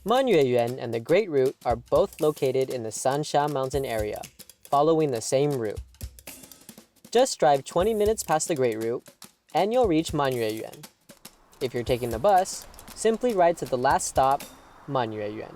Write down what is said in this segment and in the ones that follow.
Manyueyuan and the Great Route are both located in the Sansha Mountain area, following the same route. Just drive 20 minutes past the Great Route, and you'll reach Manyueyuan. If you're taking the bus, simply ride to the last stop, Manyueyuan.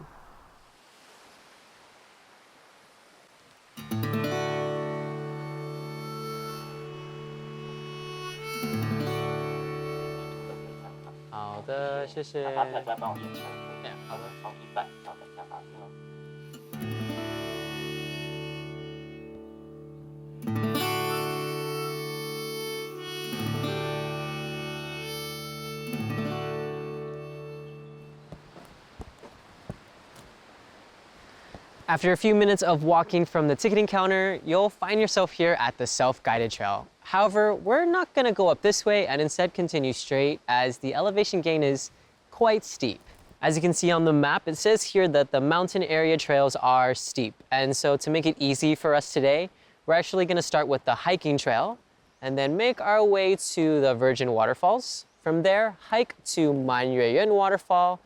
After a few minutes of walking from the ticketing counter, you'll find yourself here at the self-guided trail. However, we're not gonna go up this way and instead continue straight as the elevation gain is quite steep. As you can see on the map, it says here that the mountain area trails are steep. And so to make it easy for us today, we're actually gonna start with the hiking trail and then make our way to the Virgin Waterfalls. From there, hike to Manyueyuan Waterfall,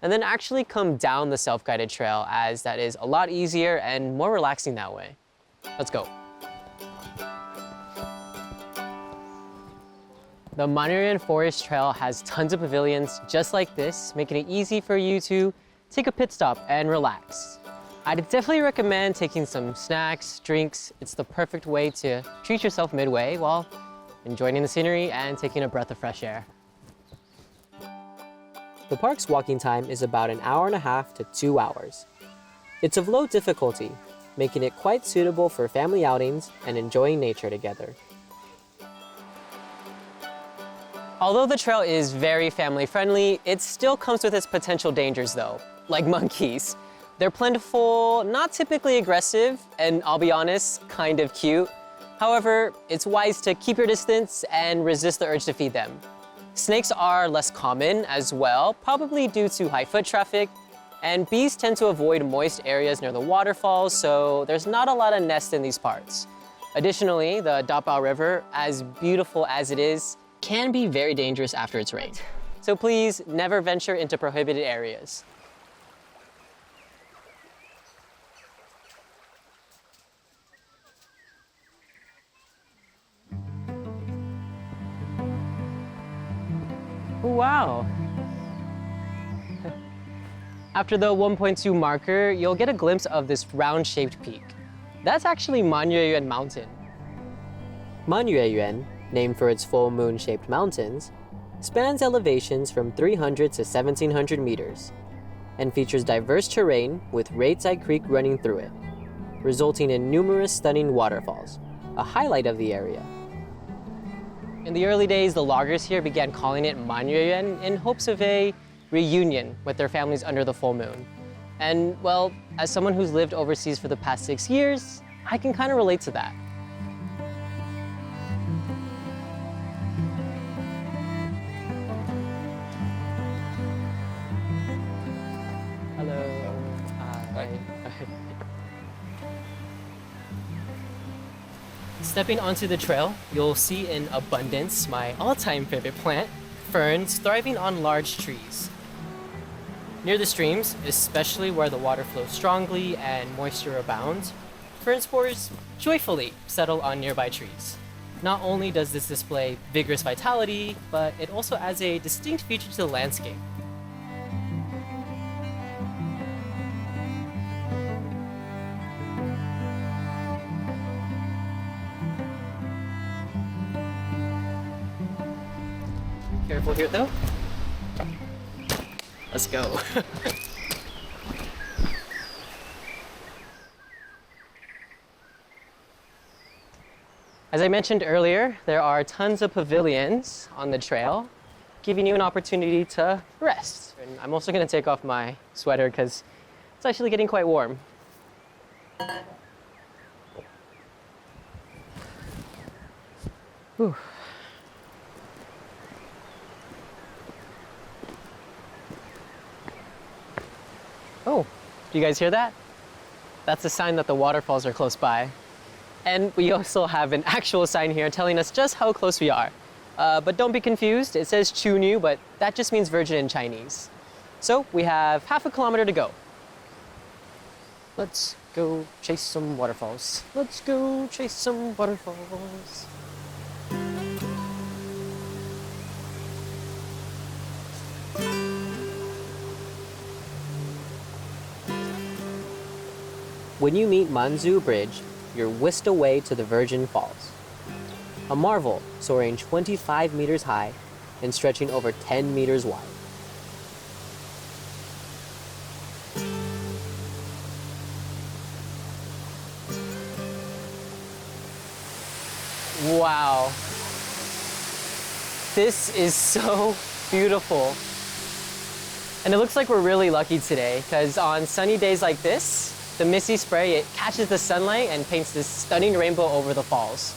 and then actually come down the self-guided trail as that is a lot easier and more relaxing that way. Let's go. The Manyueyuan Forest Trail has tons of pavilions just like this, making it easy for you to take a pit stop and relax. I'd definitely recommend taking some snacks, drinks. It's the perfect way to treat yourself midway while enjoying the scenery and taking a breath of fresh air. The park's walking time is about an hour and a half to 2 hours. It's of low difficulty, making it quite suitable for family outings and enjoying nature together. Although the trail is very family friendly, it still comes with its potential dangers though, like monkeys. They're plentiful, not typically aggressive, and I'll be honest, kind of cute. However, it's wise to keep your distance and resist the urge to feed them. Snakes are less common as well, probably due to high foot traffic, and bees tend to avoid moist areas near the waterfalls, so there's not a lot of nests in these parts. Additionally, the Dapao River, as beautiful as it is, can be very dangerous after it's rained. So please never venture into prohibited areas. Wow. After the 1.2 marker, you'll get a glimpse of this round-shaped peak. That's actually Manyueyuan Mountain. Manyueyuan, named for its full moon-shaped mountains, spans elevations from 300 to 1,700 meters and features diverse terrain with Reitai Creek running through it, resulting in numerous stunning waterfalls, a highlight of the area. In the early days, the loggers here began calling it Manyueyuan in hopes of a reunion with their families under the full moon. And well, as someone who's lived overseas for the past 6 years, I can kind of relate to that. Hello. Hi. Stepping onto the trail, you'll see in abundance my all-time favorite plant, ferns thriving on large trees. Near the streams, especially where the water flows strongly and moisture abounds, fern spores joyfully settle on nearby trees. Not only does this display vigorous vitality, but it also adds a distinct feature to the landscape. Careful here though. Let's go. As I mentioned earlier, there are tons of pavilions on the trail, giving you an opportunity to rest. And I'm also gonna take off my sweater because it's actually getting quite warm. Whew. Oh, do you guys hear that? That's a sign that the waterfalls are close by. And we also have an actual sign here telling us just how close we are. But don't be confused, it says Chunyu, but that just means virgin in Chinese. So we have half a kilometer to go. Let's go chase some waterfalls. Let's go chase some waterfalls. When you meet Manzu Bridge, you're whisked away to the Virgin Falls. A marvel soaring 25 meters high and stretching over 10 meters wide. Wow. This is so beautiful. And it looks like we're really lucky today because on sunny days like this, the misty spray, it catches the sunlight and paints this stunning rainbow over the falls.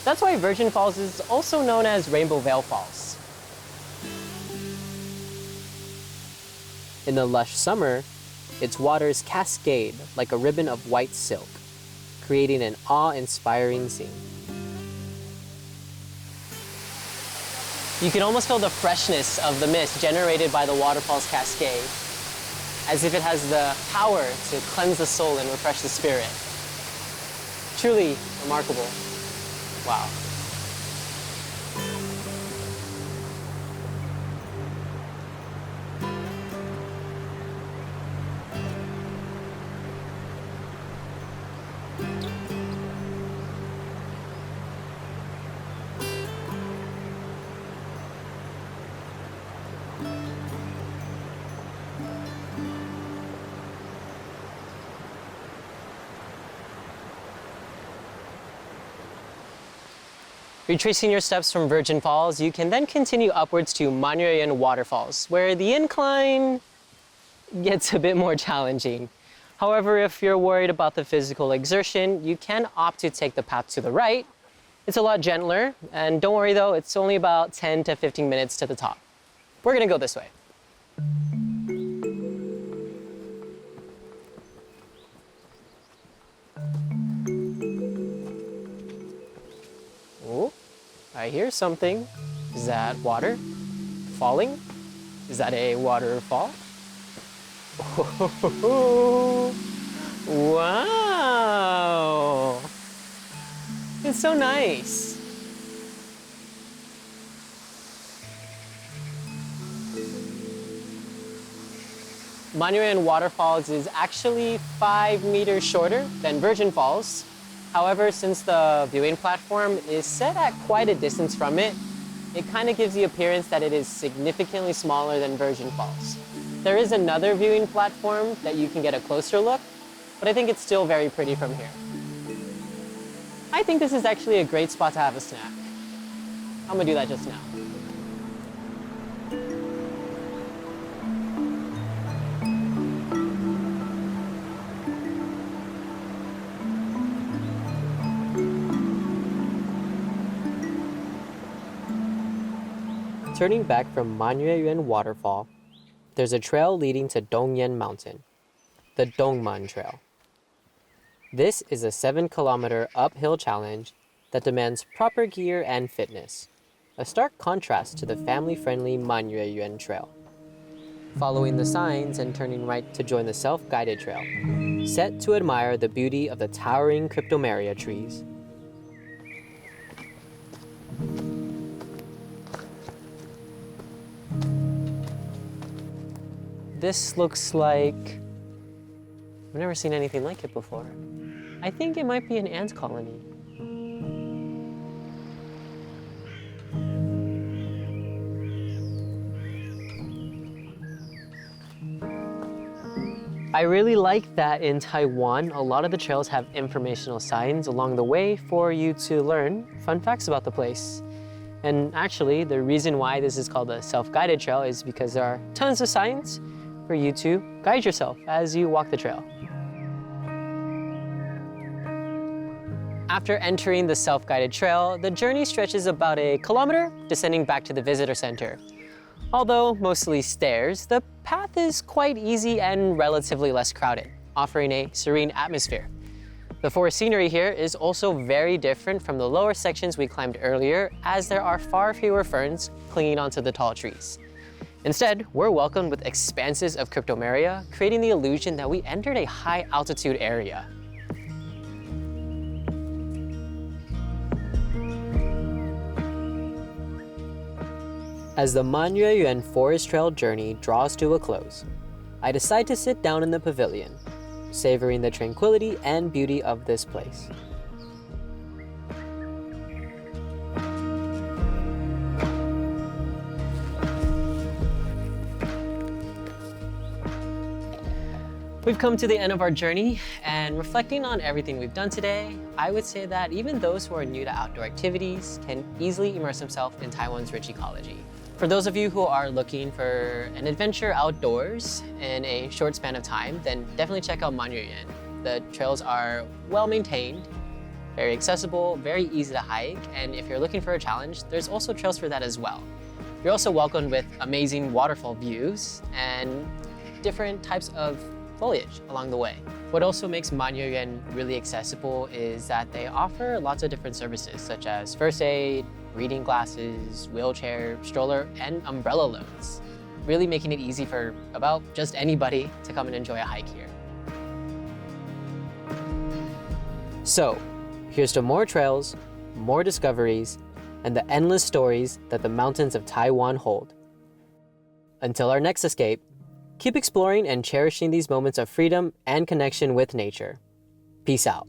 That's why Virgin Falls is also known as Rainbow Vale Falls. In the lush summer, its waters cascade like a ribbon of white silk, creating an awe-inspiring scene. You can almost feel the freshness of the mist generated by the waterfall's cascade, as if it has the power to cleanse the soul and refresh the spirit. Truly remarkable. Wow. Retracing your steps from Virgin Falls, you can then continue upwards to Manyueyan Waterfalls, where the incline gets a bit more challenging. However, if you're worried about the physical exertion, you can opt to take the path to the right. It's a lot gentler, and don't worry though, it's only about 10 to 15 minutes to the top. We're gonna go this way. Oh, I hear something. Is that water falling? Is that a waterfall? Oh, wow! It's so nice. Manyueyan Waterfalls is actually 5 meters shorter than Virgin Falls. However, since the viewing platform is set at quite a distance from it, it kind of gives the appearance that it is significantly smaller than Virgin Falls. There is another viewing platform that you can get a closer look, but I think it's still very pretty from here. I think this is actually a great spot to have a snack. I'm gonna do that just now. Turning back from Manyueyan Waterfall, there's a trail leading to Dongyan Mountain, the Dongman Trail. This is a 7-kilometer uphill challenge that demands proper gear and fitness, a stark contrast to the family-friendly Manyueyan Trail. Following the signs and turning right to join the self-guided trail, set to admire the beauty of the towering cryptomeria trees. This looks like... I've never seen anything like it before. I think it might be an ant colony. I really like that in Taiwan, a lot of the trails have informational signs along the way for you to learn fun facts about the place. And actually, the reason why this is called a self-guided trail is because there are tons of signs for you to guide yourself as you walk the trail. After entering the self-guided trail, the journey stretches about a kilometer, descending back to the visitor center. Although mostly stairs, the path is quite easy and relatively less crowded, offering a serene atmosphere. The forest scenery here is also very different from the lower sections we climbed earlier, as there are far fewer ferns clinging onto the tall trees. Instead, we're welcomed with expanses of cryptomeria, creating the illusion that we entered a high-altitude area. As the Manyueyuan Forest Trail journey draws to a close, I decide to sit down in the pavilion, savoring the tranquility and beauty of this place. We've come to the end of our journey, and reflecting on everything we've done today, I would say that even those who are new to outdoor activities can easily immerse themselves in Taiwan's rich ecology. For those of you who are looking for an adventure outdoors in a short span of time, then definitely check out Manyueyuan. The trails are well maintained, very accessible, very easy to hike, and if you're looking for a challenge, there's also trails for that as well. You're also welcomed with amazing waterfall views and different types of foliage along the way. What also makes Manyueyuan really accessible is that they offer lots of different services such as first aid, reading glasses, wheelchair, stroller, and umbrella loans, really making it easy for about just anybody to come and enjoy a hike here. So, here's to more trails, more discoveries, and the endless stories that the mountains of Taiwan hold. Until our next escape, keep exploring and cherishing these moments of freedom and connection with nature. Peace out.